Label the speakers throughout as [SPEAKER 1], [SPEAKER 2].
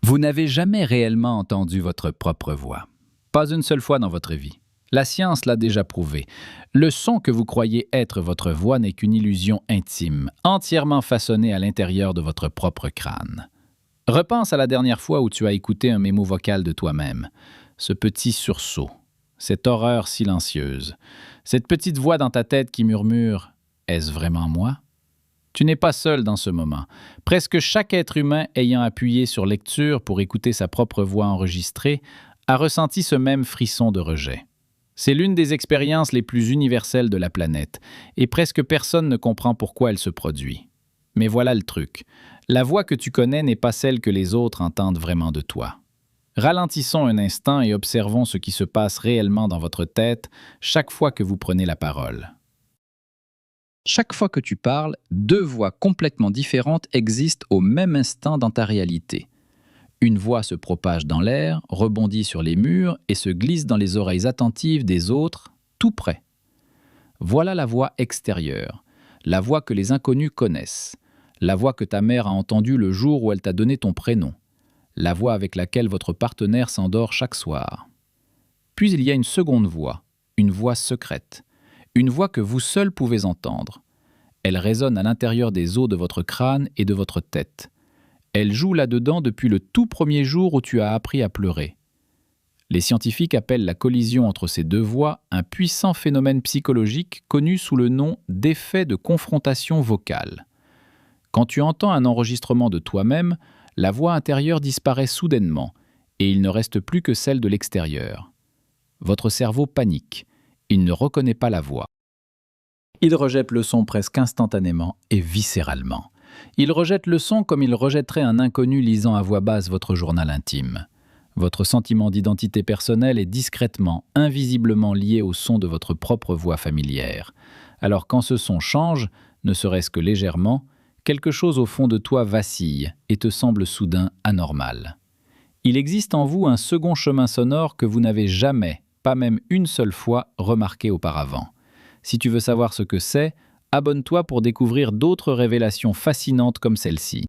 [SPEAKER 1] Vous n'avez jamais réellement entendu votre propre voix. Pas une seule fois dans votre vie. La science l'a déjà prouvé. Le son que vous croyez être votre voix n'est qu'une illusion intime, entièrement façonnée à l'intérieur de votre propre crâne. Repense à la dernière fois où tu as écouté un mémo vocal de toi-même. Ce petit sursaut, cette horreur silencieuse, cette petite voix dans ta tête qui murmure « Est-ce vraiment moi ?» Tu n'es pas seul dans ce moment. Presque chaque être humain ayant appuyé sur lecture pour écouter sa propre voix enregistrée a ressenti ce même frisson de rejet. C'est l'une des expériences les plus universelles de la planète, et presque personne ne comprend pourquoi elle se produit. Mais voilà le truc. La voix que tu connais n'est pas celle que les autres entendent vraiment de toi. Ralentissons un instant et observons ce qui se passe réellement dans votre tête chaque fois que vous prenez la parole.
[SPEAKER 2] Chaque fois que tu parles, deux voix complètement différentes existent au même instant dans ta réalité. Une voix se propage dans l'air, rebondit sur les murs et se glisse dans les oreilles attentives des autres, tout près. Voilà la voix extérieure, la voix que les inconnus connaissent, la voix que ta mère a entendue le jour où elle t'a donné ton prénom, la voix avec laquelle votre partenaire s'endort chaque soir. Puis il y a une seconde voix, une voix secrète, une voix que vous seul pouvez entendre. Elle résonne à l'intérieur des os de votre crâne et de votre tête. Elle joue là-dedans depuis le tout premier jour où tu as appris à pleurer. Les scientifiques appellent la collision entre ces deux voix un puissant phénomène psychologique connu sous le nom d'effet de confrontation vocale. Quand tu entends un enregistrement de toi-même, la voix intérieure disparaît soudainement et il ne reste plus que celle de l'extérieur. Votre cerveau panique. Il ne reconnaît pas la voix. Il rejette le son presque instantanément et viscéralement. Il rejette le son comme il rejetterait un inconnu lisant à voix basse votre journal intime. Votre sentiment d'identité personnelle est discrètement, invisiblement lié au son de votre propre voix familière. Alors quand ce son change, ne serait-ce que légèrement, quelque chose au fond de toi vacille et te semble soudain anormal. Il existe en vous un second chemin sonore que vous n'avez jamais, pas même une seule fois, remarqué auparavant. Si tu veux savoir ce que c'est, abonne-toi pour découvrir d'autres révélations fascinantes comme celle-ci.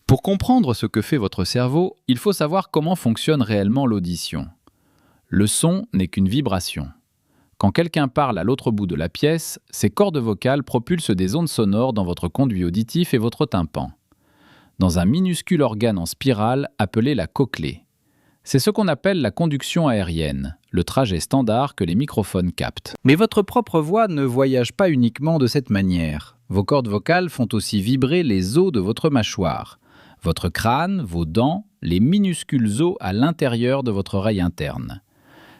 [SPEAKER 2] Pour comprendre ce que fait votre cerveau, il faut savoir comment fonctionne réellement l'audition. Le son n'est qu'une vibration. Quand quelqu'un parle à l'autre bout de la pièce, ses cordes vocales propulsent des ondes sonores dans votre conduit auditif et votre tympan, dans un minuscule organe en spirale appelé la cochlée. C'est ce qu'on appelle la conduction aérienne, le trajet standard que les microphones captent. Mais votre propre voix ne voyage pas uniquement de cette manière. Vos cordes vocales font aussi vibrer les os de votre mâchoire, votre crâne, vos dents, les minuscules os à l'intérieur de votre oreille interne.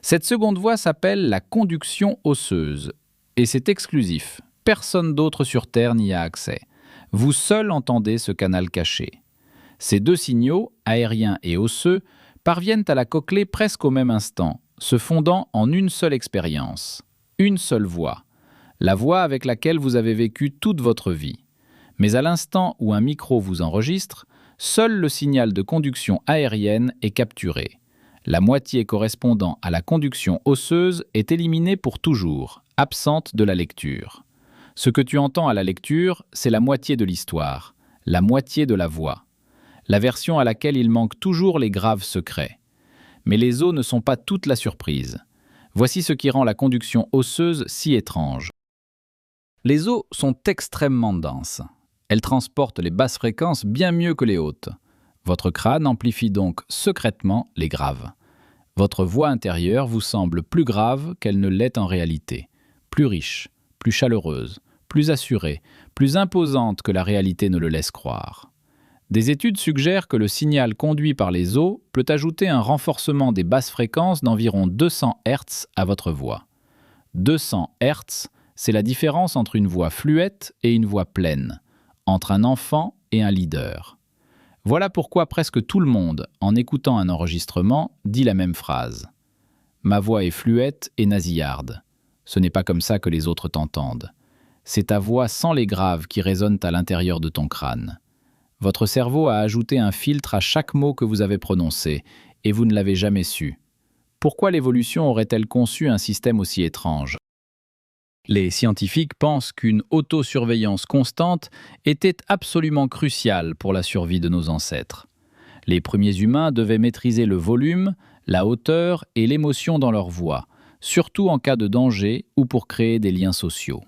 [SPEAKER 2] Cette seconde voie s'appelle la conduction osseuse, et c'est exclusif. Personne d'autre sur Terre n'y a accès. Vous seul entendez ce canal caché. Ces deux signaux, aériens et osseux, parviennent à la cochlée presque au même instant, se fondant en une seule expérience, une seule voix, la voix avec laquelle vous avez vécu toute votre vie. Mais à l'instant où un micro vous enregistre, seul le signal de conduction aérienne est capturé. La moitié correspondant à la conduction osseuse est éliminée pour toujours, absente de la lecture. Ce que tu entends à la lecture, c'est la moitié de l'histoire, la moitié de la voix. La version à laquelle il manque toujours les graves secrets. Mais les os ne sont pas toute la surprise. Voici ce qui rend la conduction osseuse si étrange. Les os sont extrêmement denses. Elles transportent les basses fréquences bien mieux que les hautes. Votre crâne amplifie donc secrètement les graves. Votre voix intérieure vous semble plus grave qu'elle ne l'est en réalité, plus riche, plus chaleureuse, plus assurée, plus imposante que la réalité ne le laisse croire. Des études suggèrent que le signal conduit par les os peut ajouter un renforcement des basses fréquences d'environ 200 Hz à votre voix. 200 Hz, c'est la différence entre une voix fluette et une voix pleine, entre un enfant et un leader. Voilà pourquoi presque tout le monde, en écoutant un enregistrement, dit la même phrase. « Ma voix est fluette et nasillarde. Ce n'est pas comme ça que les autres t'entendent. C'est ta voix sans les graves qui résonnent à l'intérieur de ton crâne. Votre cerveau a ajouté un filtre à chaque mot que vous avez prononcé, et vous ne l'avez jamais su. Pourquoi l'évolution aurait-elle conçu un système aussi étrange ? Les scientifiques pensent qu'une autosurveillance constante était absolument cruciale pour la survie de nos ancêtres. Les premiers humains devaient maîtriser le volume, la hauteur et l'émotion dans leur voix, surtout en cas de danger ou pour créer des liens sociaux.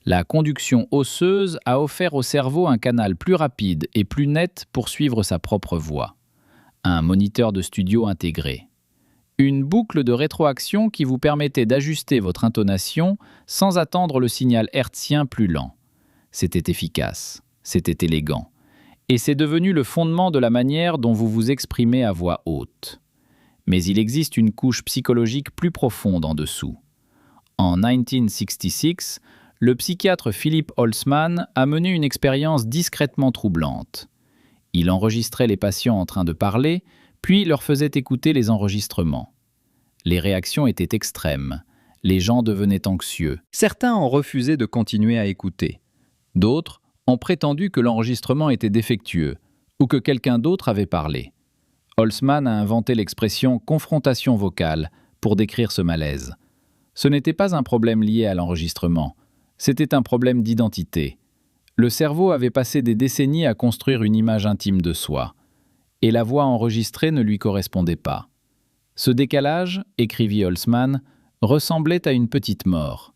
[SPEAKER 2] La conduction osseuse a offert au cerveau un canal plus rapide et plus net pour suivre sa propre voix. Un moniteur de studio intégré. Une boucle de rétroaction qui vous permettait d'ajuster votre intonation sans attendre le signal hertzien plus lent. C'était efficace, c'était élégant. Et c'est devenu le fondement de la manière dont vous vous exprimez à voix haute. Mais il existe une couche psychologique plus profonde en dessous. En 1966, le psychiatre Philip Holzman a mené une expérience discrètement troublante. Il enregistrait les patients en train de parler, puis leur faisait écouter les enregistrements. Les réactions étaient extrêmes. Les gens devenaient anxieux. Certains ont refusé de continuer à écouter. D'autres ont prétendu que l'enregistrement était défectueux ou que quelqu'un d'autre avait parlé. Holzman a inventé l'expression « confrontation vocale » pour décrire ce malaise. Ce n'était pas un problème lié à l'enregistrement, c'était un problème d'identité. Le cerveau avait passé des décennies à construire une image intime de soi, et la voix enregistrée ne lui correspondait pas. Ce décalage, écrivit Holzman, ressemblait à une petite mort.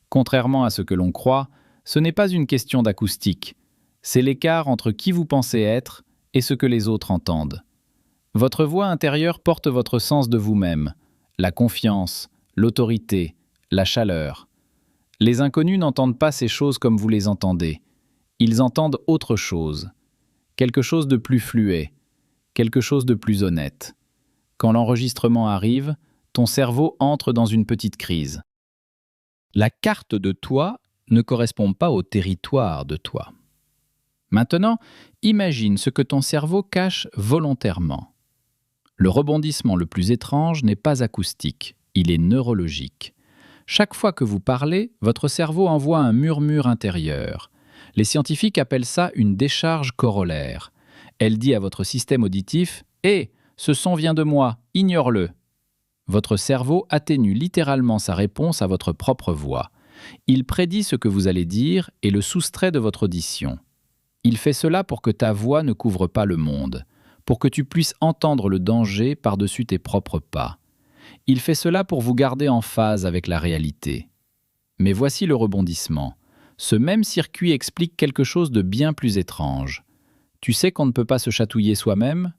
[SPEAKER 2] Contrairement à ce que l'on croit, ce n'est pas une question d'acoustique, c'est l'écart entre qui vous pensez être et ce que les autres entendent. Votre voix intérieure porte votre sens de vous-même, la confiance, l'autorité, la chaleur. Les inconnus n'entendent pas ces choses comme vous les entendez. Ils entendent autre chose, quelque chose de plus fluet, quelque chose de plus honnête. Quand l'enregistrement arrive, ton cerveau entre dans une petite crise. La carte de toi ne correspond pas au territoire de toi. Maintenant, imagine ce que ton cerveau cache volontairement. Le rebondissement le plus étrange n'est pas acoustique, il est neurologique. Chaque fois que vous parlez, votre cerveau envoie un murmure intérieur. Les scientifiques appellent ça une décharge corollaire. Elle dit à votre système auditif « Hé, ce son vient de moi, ignore-le ». Votre cerveau atténue littéralement sa réponse à votre propre voix. Il prédit ce que vous allez dire et le soustrait de votre audition. Il fait cela pour que ta voix ne couvre pas le monde, pour que tu puisses entendre le danger par-dessus tes propres pas. Il fait cela pour vous garder en phase avec la réalité. Mais voici le rebondissement. Ce même circuit explique quelque chose de bien plus étrange. Tu sais qu'on ne peut pas se chatouiller soi-même ?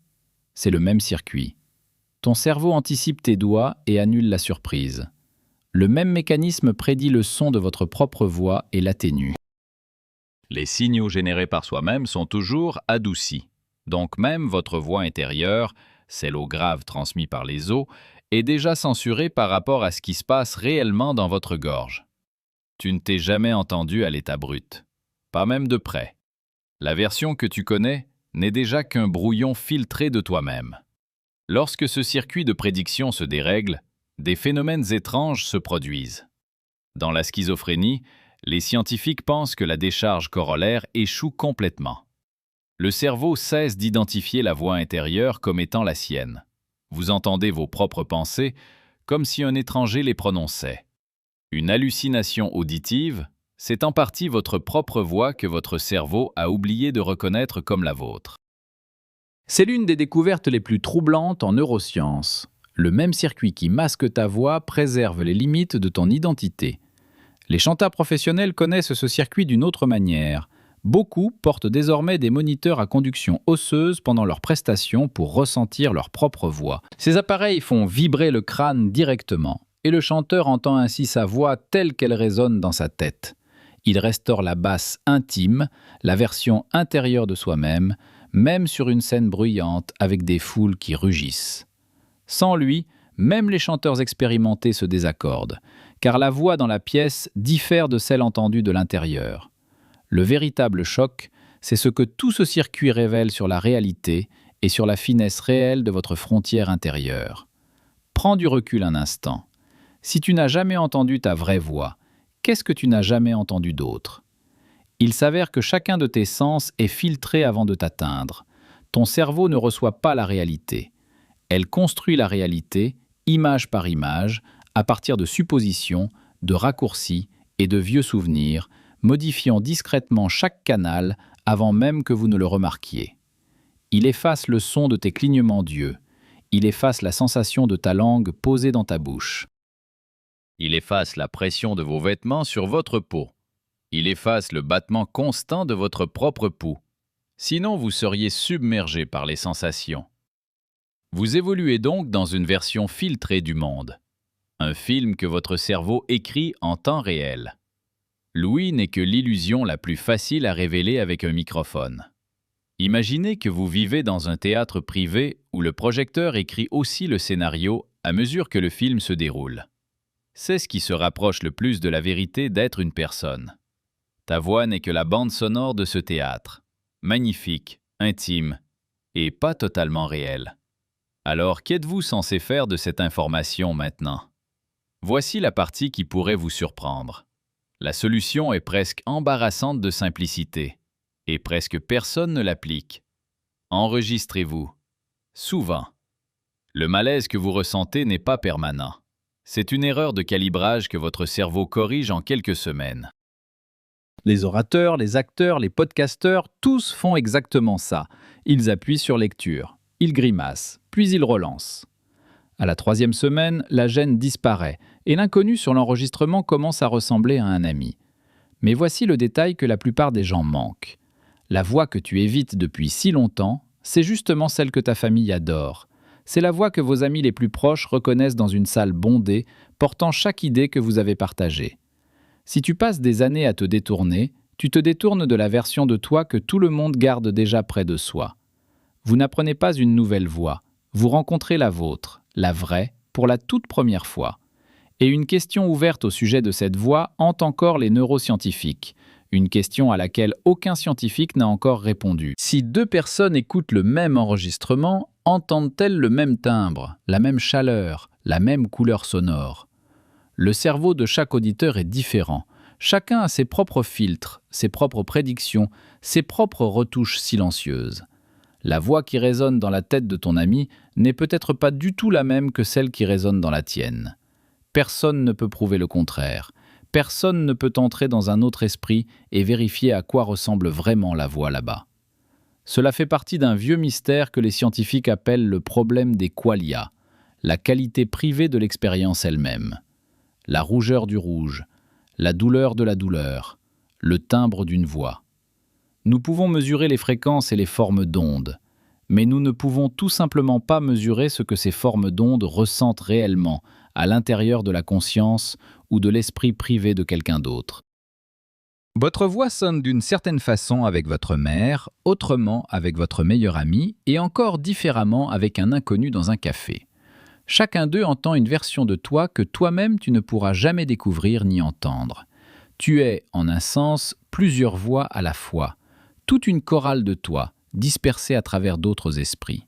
[SPEAKER 2] C'est le même circuit. Ton cerveau anticipe tes doigts et annule la surprise. Le même mécanisme prédit le son de votre propre voix et l'atténue.
[SPEAKER 1] Les signaux générés par soi-même sont toujours adoucis. Donc même votre voix intérieure, celle au grave transmis par les os, est déjà censurée par rapport à ce qui se passe réellement dans votre gorge. Tu ne t'es jamais entendu à l'état brut, pas même de près. La version que tu connais n'est déjà qu'un brouillon filtré de toi-même. Lorsque ce circuit de prédiction se dérègle, des phénomènes étranges se produisent. Dans la schizophrénie, les scientifiques pensent que la décharge corollaire échoue complètement. Le cerveau cesse d'identifier la voix intérieure comme étant la sienne. Vous entendez vos propres pensées comme si un étranger les prononçait. Une hallucination auditive, c'est en partie votre propre voix que votre cerveau a oublié de reconnaître comme la vôtre. C'est l'une des découvertes les plus troublantes en neurosciences. Le même circuit qui masque ta voix préserve les limites de ton identité. Les chanteurs professionnels connaissent ce circuit d'une autre manière. Beaucoup portent désormais des moniteurs à conduction osseuse pendant leurs prestations pour ressentir leur propre voix. Ces appareils font vibrer le crâne directement, et le chanteur entend ainsi sa voix telle qu'elle résonne dans sa tête. Il restaure la basse intime, la version intérieure de soi-même, même sur une scène bruyante avec des foules qui rugissent. Sans lui, même les chanteurs expérimentés se désaccordent, car la voix dans la pièce diffère de celle entendue de l'intérieur. Le véritable choc, c'est ce que tout ce circuit révèle sur la réalité et sur la finesse réelle de votre frontière intérieure. Prends du recul un instant. Si tu n'as jamais entendu ta vraie voix, qu'est-ce que tu n'as jamais entendu d'autre ? Il s'avère que chacun de tes sens est filtré avant de t'atteindre. Ton cerveau ne reçoit pas la réalité. Elle construit la réalité, image par image, à partir de suppositions, de raccourcis et de vieux souvenirs, modifiant discrètement chaque canal avant même que vous ne le remarquiez. Il efface le son de tes clignements d'yeux. Il efface la sensation de ta langue posée dans ta bouche.
[SPEAKER 2] Il efface la pression de vos vêtements sur votre peau. Il efface le battement constant de votre propre pouls. Sinon, vous seriez submergé par les sensations. Vous évoluez donc dans une version filtrée du monde. Un film que votre cerveau écrit en temps réel. L'ouïe n'est que l'illusion la plus facile à révéler avec un microphone. Imaginez que vous vivez dans un théâtre privé où le projecteur écrit aussi le scénario à mesure que le film se déroule. C'est ce qui se rapproche le plus de la vérité d'être une personne. Ta voix n'est que la bande sonore de ce théâtre. Magnifique, intime et pas totalement réelle. Alors, qu'êtes-vous censé faire de cette information maintenant? Voici la partie qui pourrait vous surprendre. La solution est presque embarrassante de simplicité, et presque personne ne l'applique. Enregistrez-vous. Souvent. Le malaise que vous ressentez n'est pas permanent. C'est une erreur de calibrage que votre cerveau corrige en quelques semaines.
[SPEAKER 1] Les orateurs, les acteurs, les podcasteurs, tous font exactement ça. Ils appuient sur lecture, ils grimacent, puis ils relancent. À la 3e semaine, la gêne disparaît et l'inconnu sur l'enregistrement commence à ressembler à un ami. Mais voici le détail que la plupart des gens manquent. La voix que tu évites depuis si longtemps, c'est justement celle que ta famille adore. C'est la voix que vos amis les plus proches reconnaissent dans une salle bondée, portant chaque idée que vous avez partagée. Si tu passes des années à te détourner, tu te détournes de la version de toi que tout le monde garde déjà près de soi. Vous n'apprenez pas une nouvelle voix, vous rencontrez la vôtre, la vraie, pour la toute première fois. Et une question ouverte au sujet de cette voix hante encore les neuroscientifiques, une question à laquelle aucun scientifique n'a encore répondu. Si 2 personnes écoutent le même enregistrement, entendent-elles le même timbre, la même chaleur, la même couleur sonore? Le cerveau de chaque auditeur est différent. Chacun a ses propres filtres, ses propres prédictions, ses propres retouches silencieuses. La voix qui résonne dans la tête de ton ami n'est peut-être pas du tout la même que celle qui résonne dans la tienne. Personne ne peut prouver le contraire. Personne ne peut entrer dans un autre esprit et vérifier à quoi ressemble vraiment la voix là-bas. Cela fait partie d'un vieux mystère que les scientifiques appellent le problème des qualia, la qualité privée de l'expérience elle-même. La rougeur du rouge, la douleur de la douleur, le timbre d'une voix. Nous pouvons mesurer les fréquences et les formes d'ondes, mais nous ne pouvons tout simplement pas mesurer ce que ces formes d'ondes ressentent réellement à l'intérieur de la conscience ou de l'esprit privé de quelqu'un d'autre. Votre voix sonne d'une certaine façon avec votre mère, autrement avec votre meilleur ami et encore différemment avec un inconnu dans un café. Chacun d'eux entend une version de toi que toi-même tu ne pourras jamais découvrir ni entendre. Tu es, en un sens, plusieurs voix à la fois, toute une chorale de toi, dispersée à travers d'autres esprits.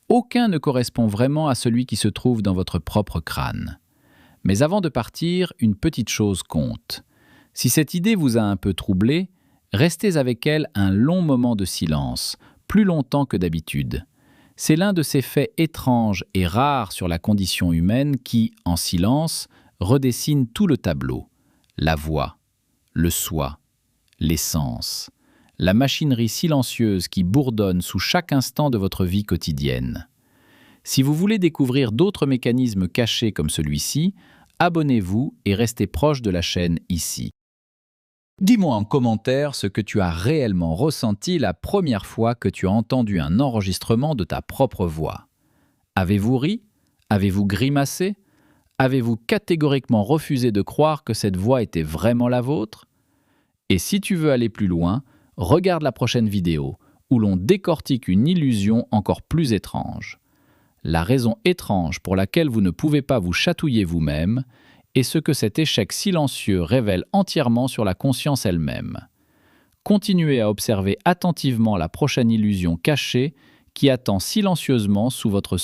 [SPEAKER 1] Aucun ne correspond vraiment à celui qui se trouve dans votre propre crâne. Mais avant de partir, une petite chose compte. Si cette idée vous a un peu troublé, restez avec elle un long moment de silence, plus longtemps que d'habitude. C'est l'un de ces faits étranges et rares sur la condition humaine qui, en silence, redessine tout le tableau. La voix, le soi, l'essence, la machinerie silencieuse qui bourdonne sous chaque instant de votre vie quotidienne. Si vous voulez découvrir d'autres mécanismes cachés comme celui-ci, abonnez-vous et restez proche de la chaîne ici. Dis-moi en commentaire ce que tu as réellement ressenti la première fois que tu as entendu un enregistrement de ta propre voix. Avez-vous ri? Avez-vous grimacé? Avez-vous catégoriquement refusé de croire que cette voix était vraiment la vôtre? Et si tu veux aller plus loin, regarde la prochaine vidéo où l'on décortique une illusion encore plus étrange. La raison étrange pour laquelle vous ne pouvez pas vous chatouiller vous-même et ce que cet échec silencieux révèle entièrement sur la conscience elle-même. Continuez à observer attentivement la prochaine illusion cachée qui attend silencieusement sous votre